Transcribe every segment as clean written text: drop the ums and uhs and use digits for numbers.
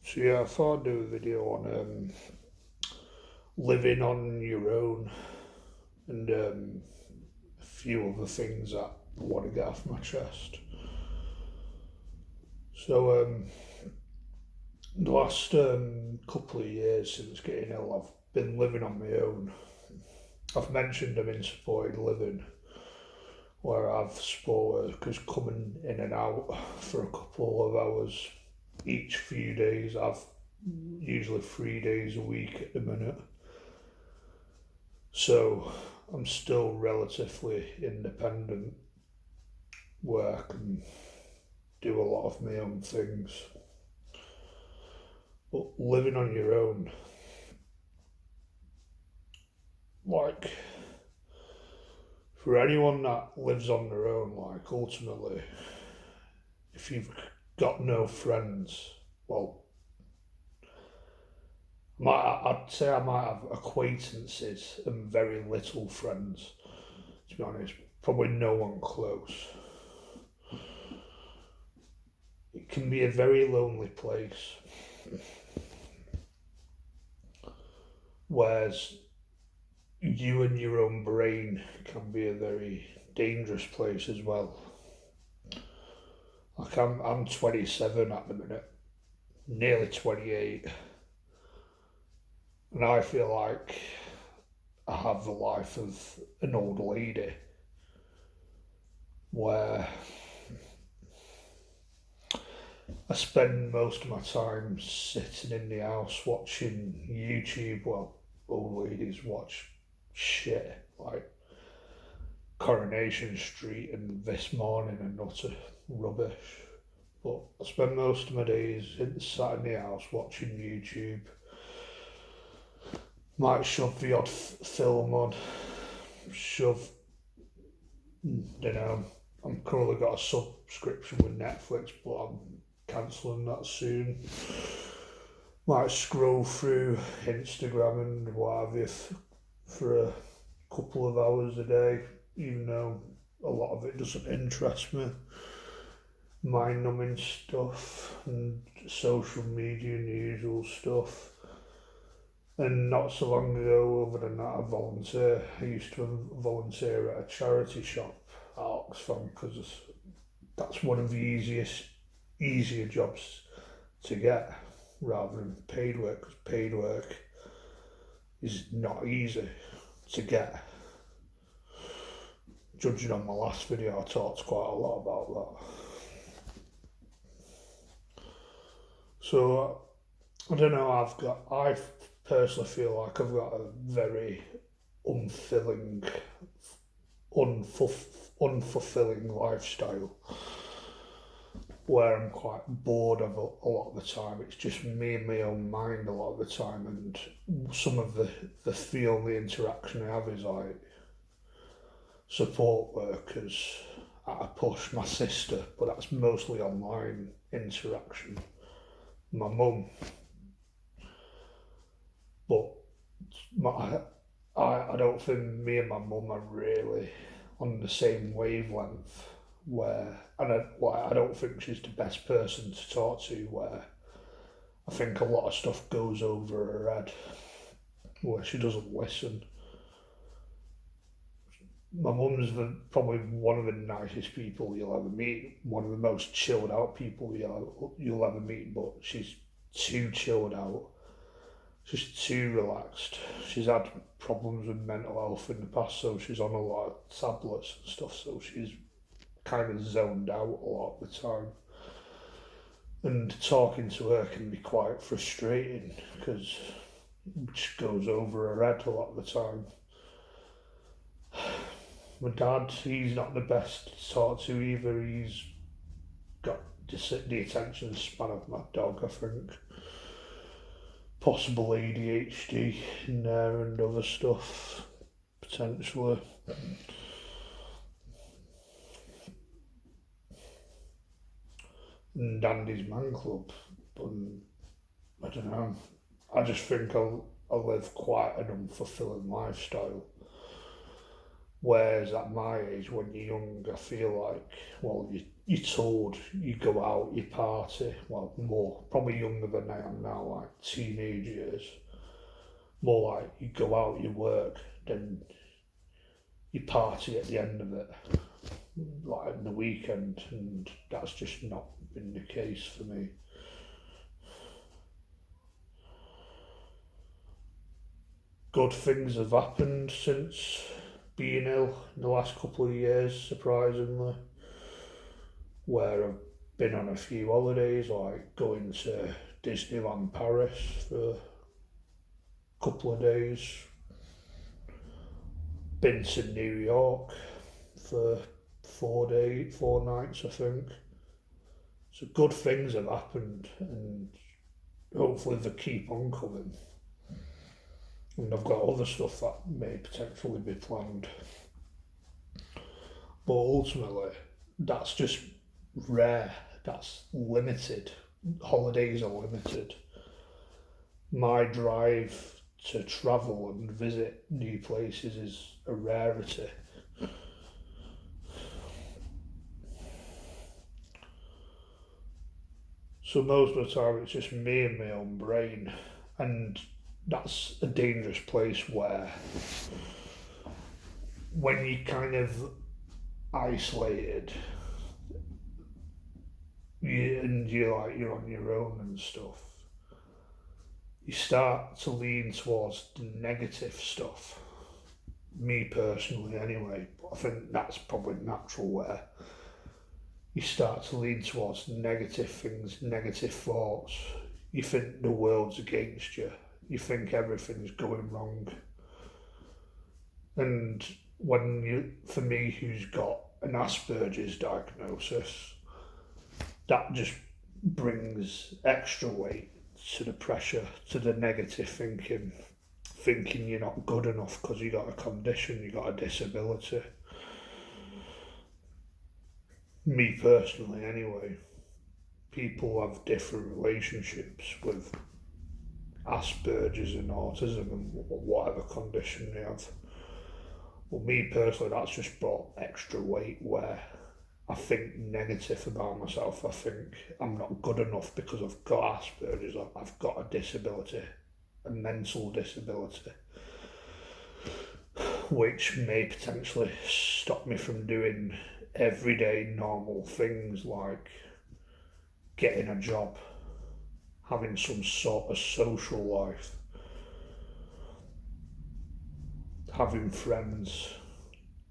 So yeah, I thought I'd do a video on living on your own and a few other things that I want to get off my chest. So the last couple of years since getting ill, I've been living on my own. I've mentioned I'm in supported living, where I've support workers coming in and out for a couple of hours each few days. I've usually 3 days a week at the minute. So I'm still relatively independent, work and do a lot of my own things. But living on your own, like for anyone that lives on their own, like ultimately, if you've got no friends, well, I'd say I might have acquaintances and very little friends, to be honest. Probably no one close. It can be a very lonely place. Whereas you and your own brain can be a very dangerous place as well. Like I'm 27 at the minute, nearly 28, and I feel like I have the life of an old lady where I spend most of my time sitting in the house watching YouTube while old ladies watch shit like Coronation Street and This Morning and utter rubbish. But I spend most of my days sat in the house watching YouTube. Might shove the odd film on, shove, you know, I'm currently got a subscription with Netflix, but I'm cancelling that soon. Might scroll through Instagram and what have you for a couple of hours a day, even though a lot of it doesn't interest me. Mind numbing stuff and social media and the usual stuff. And not so long ago, other than that, I used to volunteer at a charity shop at Oxfam because that's one of the easier jobs to get rather than paid work. Because paid work is not easy to get. Judging on my last video, I talked quite a lot about that. So I don't know. I personally feel like I've got a very unfilling, unfulfilling lifestyle where I'm quite bored of a lot of the time. It's just me and my own mind a lot of the time, and some of the only interaction I have is like support workers at a push, my sister, but that's mostly online interaction. My mum, but my, I don't think me and my mum are really on the same wavelength. Where I don't think she's the best person to talk to. Where I think a lot of stuff goes over her head, where she doesn't listen. My mum's probably one of the nicest people you'll ever meet, one of the most chilled out people you'll ever meet, but she's too chilled out. She's too relaxed. She's had problems with mental health in the past, so she's on a lot of tablets and stuff, so she's kind of zoned out a lot of the time. And talking to her can be quite frustrating because it just goes over her head a lot of the time. My dad, he's not the best to talk to either. He's got the attention span of my dog, I think. Possible ADHD in there and other stuff, potentially. And Andy's Man Club, but I don't know. I just think I live quite an unfulfilling lifestyle. Whereas at my age, when you're young, I feel like, well, you're told you go out, you party, well, more, probably younger than I am now, like teenage years, more like you go out, you work, then you party at the end of it, like in the weekend, and that's just not been the case for me. Good things have happened since being ill in the last couple of years, surprisingly, where I've been on a few holidays, like going to Disneyland Paris for a couple of days, been to New York for 4 days, 4 nights, I think. So good things have happened, and hopefully they keep on coming. And I've got other stuff that may potentially be planned. But ultimately, that's just rare. That's limited. Holidays are limited. My drive to travel and visit new places is a rarity. So most of the time it's just me and my own brain, and that's a dangerous place where when you kind of isolated, and you're on your own and stuff, you start to lean towards the negative stuff. Me personally, anyway, but I think that's probably natural where you start to lean towards negative things, negative thoughts. You think the world's against you. You think everything's going wrong. And for me, who's got an Asperger's diagnosis, that just brings extra weight to the pressure, to the negative thinking you're not good enough because you got a condition, you got a disability. Me personally, anyway, people have different relationships with Asperger's and autism and whatever condition they have. Well, me personally, that's just brought extra weight where I think negative about myself. I think I'm not good enough because I've got Asperger's. I've got a disability, a mental disability, which may potentially stop me from doing everyday normal things like getting a job, having some sort of social life, having friends,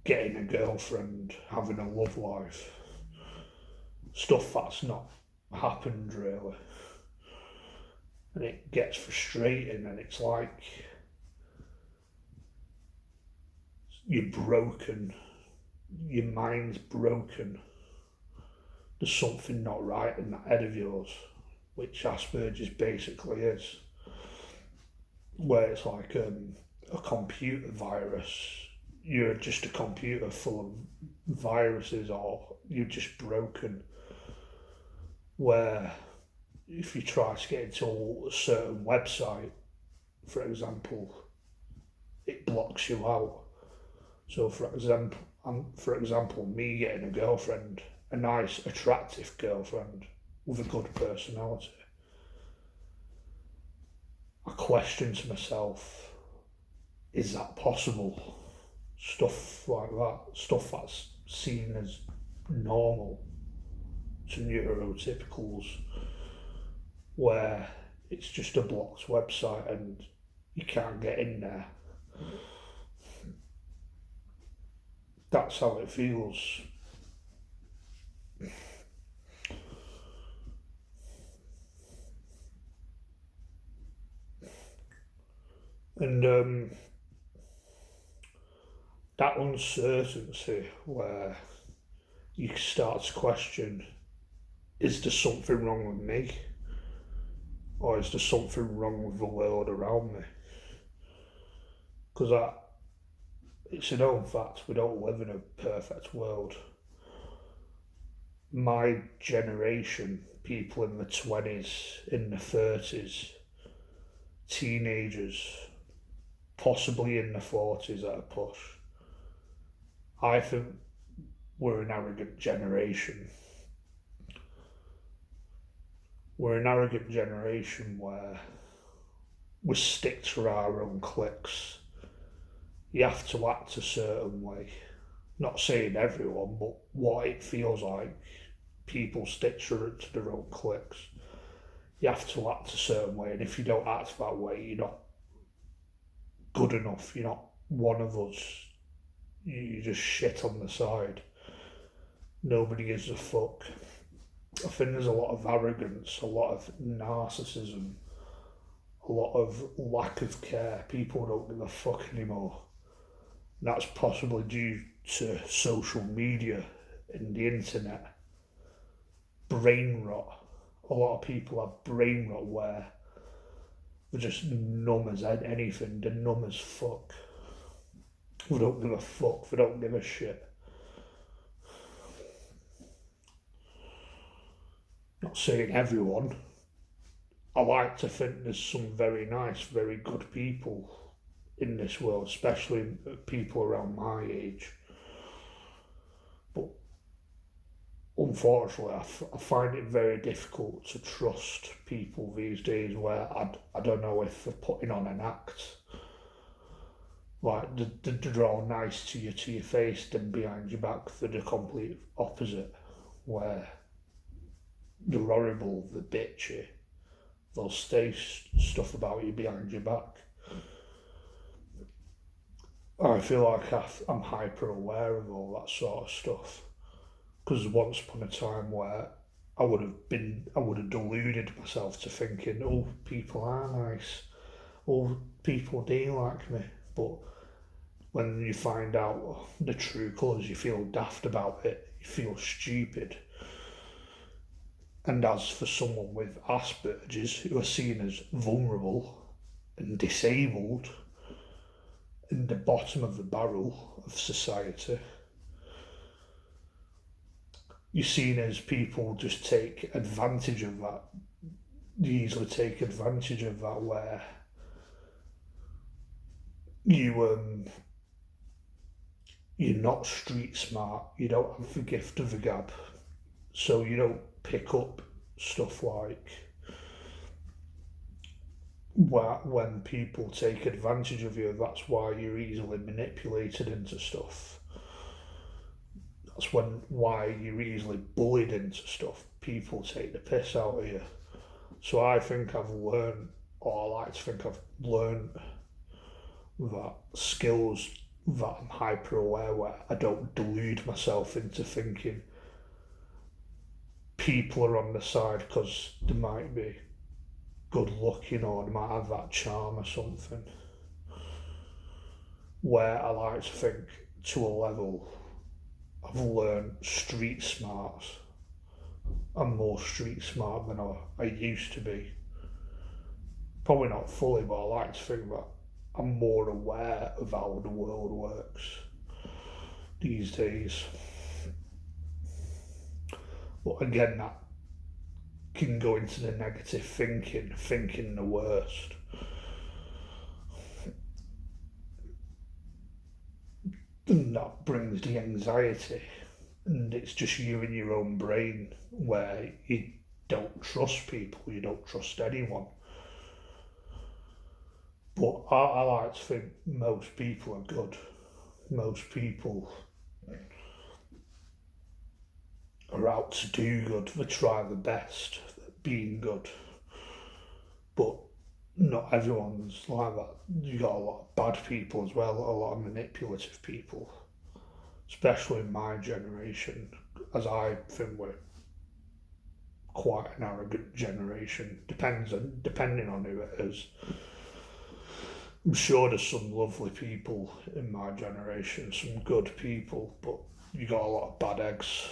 getting a girlfriend, having a love life. Stuff that's not happened really. And it gets frustrating, and it's like you're broken, your mind's broken. There's something not right in that head of yours, which Asperger's basically is, where it's like a computer virus. You're just a computer full of viruses, or you're just broken. Where if you try to get into a certain website, for example, it blocks you out. So for example, me getting a girlfriend, a nice, attractive girlfriend with a good personality, I question to myself, is that possible? Stuff like that, stuff that's seen as normal to neurotypicals, where it's just a blocked website and you can't get in there. That's how it feels. And that uncertainty where you start to question, is there something wrong with me? Or is there something wrong with the world around me? Because it's a known fact, we don't live in a perfect world. My generation, people in the 20s, in the 30s, teenagers, possibly in the 40s at a push, I think we're an arrogant generation. We're an arrogant generation where we stick to our own cliques. You have to act a certain way. Not saying everyone, but what it feels like, people stick to their own cliques. You have to act a certain way, and if you don't act that way, you're not good enough. You're not one of us. You just shit on the side. Nobody gives a fuck. I think there's a lot of arrogance, a lot of narcissism, a lot of lack of care. People don't give a fuck anymore. And that's possibly due to social media and the internet. Brain rot. A lot of people have brain rot where they're just numb as anything. They're numb as fuck. They don't give a fuck. They don't give a shit. Not saying everyone. I like to think there's some very nice, very good people in this world, especially people around my age. But unfortunately, I find it very difficult to trust people these days where I don't know if they're putting on an act. Like, they're all nice to your face, then behind your back, they're the complete opposite, where they're horrible, they're bitchy, they'll say stuff about you behind your back. I feel like I'm hyper aware of all that sort of stuff. Because once upon a time where I would have deluded myself to thinking, oh, people are nice, oh, people do like me. But when you find out the true colours, you feel daft about it, you feel stupid. And as for someone with Asperger's, who are seen as vulnerable and disabled, in the bottom of the barrel of society, you're seen as people just take advantage of that. You easily take advantage of that where you're not street smart, you don't have the gift of the gab, so you don't pick up stuff like when people take advantage of you. That's why you're easily manipulated into stuff. That's why you're easily bullied into stuff. People take the piss out of you. So I think I've learned, or I like to think I've learned that skills that I'm hyper aware where I don't delude myself into thinking people are on the side because they might be good looking or they might have that charm or something. Where I like to think to a level I've learned street smarts. I'm more street smart than I used to be. Probably not fully, but I like to think that I'm more aware of how the world works these days. But again, that can go into the negative thinking the worst. And that brings the anxiety, and it's just you in your own brain where you don't trust people, you don't trust anyone. But I like to think most people are good. Most people are out to do good, they try their best at being good. But not everyone's like that. You got a lot of bad people as well, a lot of manipulative people, especially in my generation, as I think we're quite an arrogant generation. Depending on who it is. I'm sure there's some lovely people in my generation, some good people, but you got a lot of bad eggs.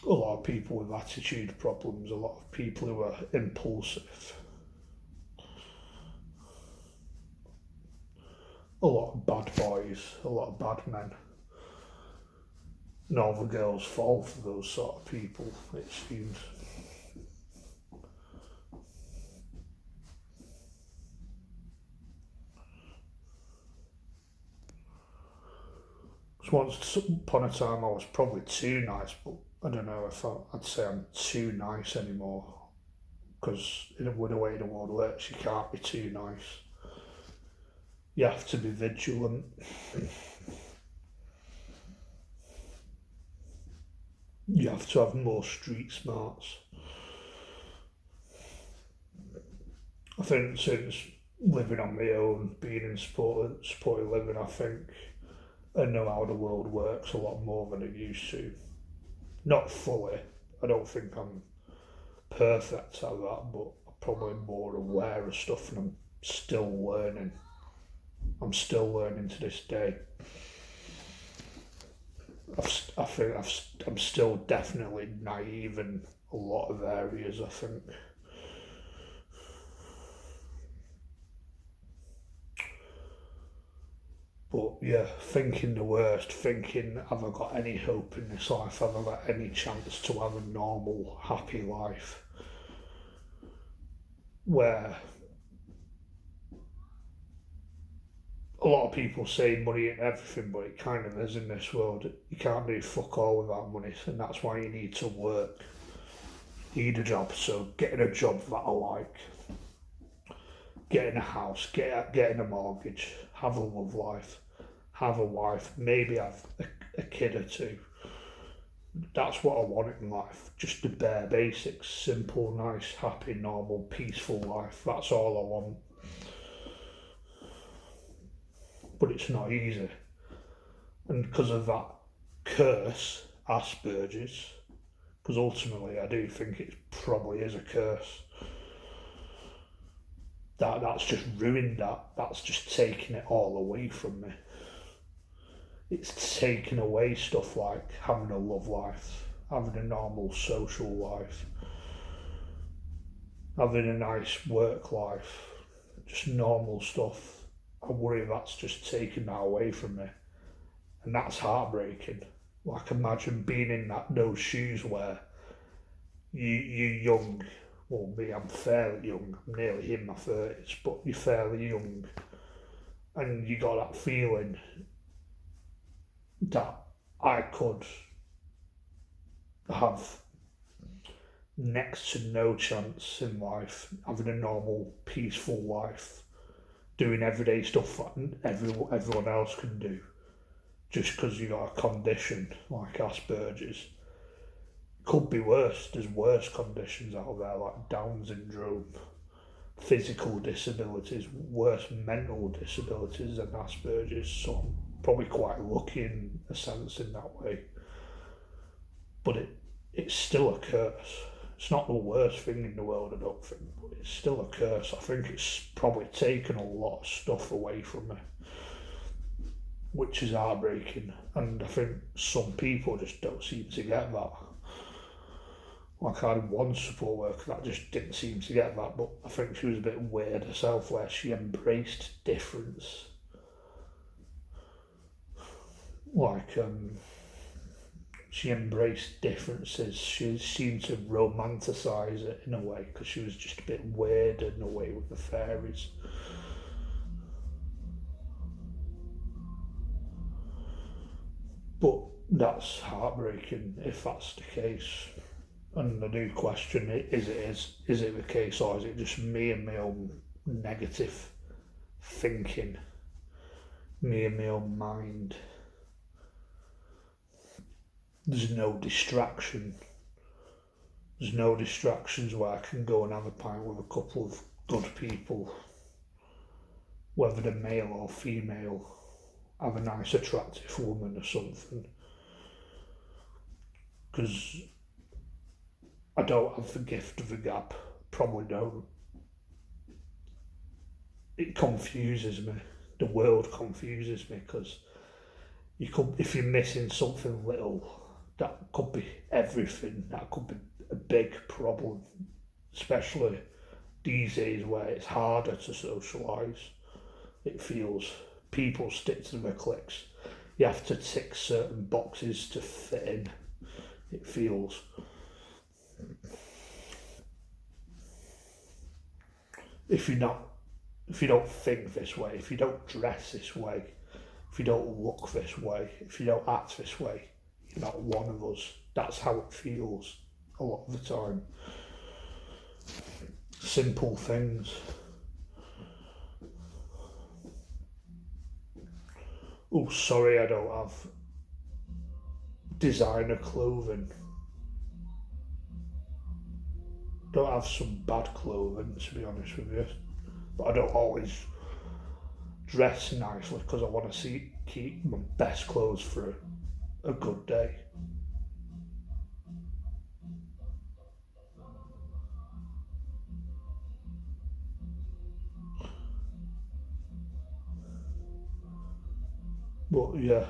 A lot of people with attitude problems, a lot of people who are impulsive. A lot of bad boys, a lot of bad men. And all the girls fall for those sort of people, it seems. Once upon a time I was probably too nice, but I don't know if I'd say I'm too nice anymore. Because with the way the world works, you can't be too nice. You have to be vigilant. You have to have more street smarts. I think since living on my own, being in supported living, I think I know how the world works a lot more than I used to. Not fully. I don't think I'm perfect at that, but I'm probably more aware of stuff and I'm still learning. I'm still learning to this day. I think I'm still definitely naive in a lot of areas, I think. But yeah, thinking the worst, thinking, have I got any hope in this life? Have I got any chance to have a normal, happy life? Where a lot of people say money ain't everything, but it kind of is in this world. You can't do fuck all without money, and that's why you need to work. You need a job, so getting a job that I like, getting a house, getting a mortgage, have a love life, have a wife, maybe have a kid or two. That's what I want in life. Just the bare basics, simple, nice, happy, normal, peaceful life. That's all I want. But it's not easy. And because of that curse, Asperger's, because ultimately I do think it probably is a curse. That's just ruined that. That's just taken it all away from me. It's taken away stuff like having a love life, having a normal social life, having a nice work life, just normal stuff. I worry that's just taken that away from me. And that's heartbreaking. Like imagine being in those shoes where you're young. Well, me, I'm fairly young. I'm nearly in my 30s, but you're fairly young. And you got that feeling that I could have next to no chance in life, having a normal, peaceful life, doing everyday stuff that everyone else can do, just because you got a condition like Asperger's. Could be worse. There's worse conditions out there like Down syndrome, physical disabilities, worse mental disabilities than Asperger's. So I'm probably quite lucky in a sense in that way. But it's still a curse. It's not the worst thing in the world, I don't think, but it's still a curse. I think it's probably taken a lot of stuff away from me, which is heartbreaking. And I think some people just don't seem to get that. Like I had one support worker that just didn't seem to get that, but I think she was a bit weird herself where she embraced difference. Like, she embraced differences. She seemed to romanticise it in a way because she was just a bit weird in a way with the fairies. But that's heartbreaking if that's the case. And I do question it, is it the case, or is it just me and my own negative thinking, me and my own mind? There's no distraction. There's no distractions where I can go and have a pint with a couple of good people, whether they're male or female, have a nice attractive woman or something. Because I don't have the gift of the gab, probably don't. It confuses me. The world confuses me because if you're missing something little, that could be everything. That could be a big problem, especially these days where it's harder to socialise. It feels people stick to their cliques. You have to tick certain boxes to fit in. It feels. If you don't think this way, if you don't dress this way, if you don't look this way, if you don't act this way, you're not one of us. That's how it feels a lot of the time. Simple things. Oh, sorry, I don't have designer clothing. Don't have some bad clothing, to be honest with you. But I don't always dress nicely because I want to keep my best clothes for a good day. But yeah.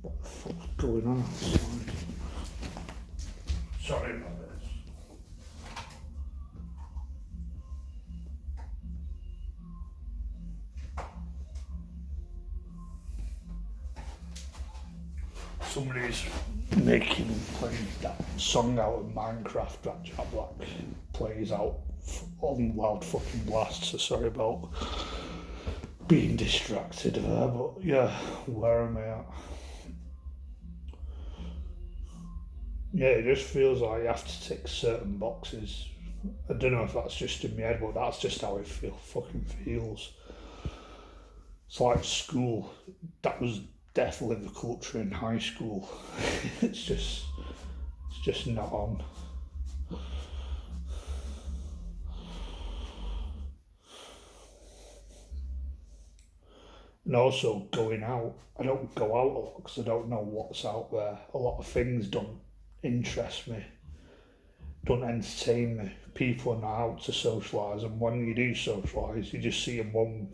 What the fuck's going on outside? Sorry about this. Somebody's playing that song out of Minecraft that Jack Black plays out on loud fucking blast, so sorry about being distracted there, but yeah, where am I at? Yeah, it just feels like you have to tick certain boxes. I don't know if that's just in my head, but that's just how it fucking feels. It's like school. That was definitely the culture in high school. it's just not on. And also going out, I don't go out a lot because I don't know what's out there. A lot of things don't interest me, don't entertain me. People are not out to socialise, and when you do socialise, you just see them one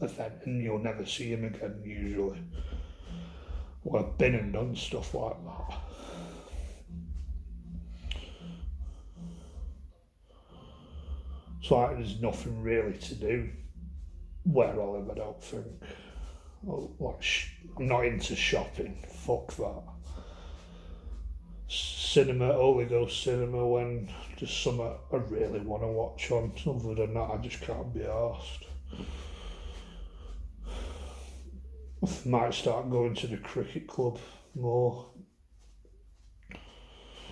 event and you'll never see them again usually. Well, I've been and done stuff like that. It's like there's nothing really to do where I live, I don't think. I'm not into shopping, fuck that. Cinema, only go cinema when there's something I really want to watch on. Other than that, I just can't be arsed. I might start going to the cricket club more.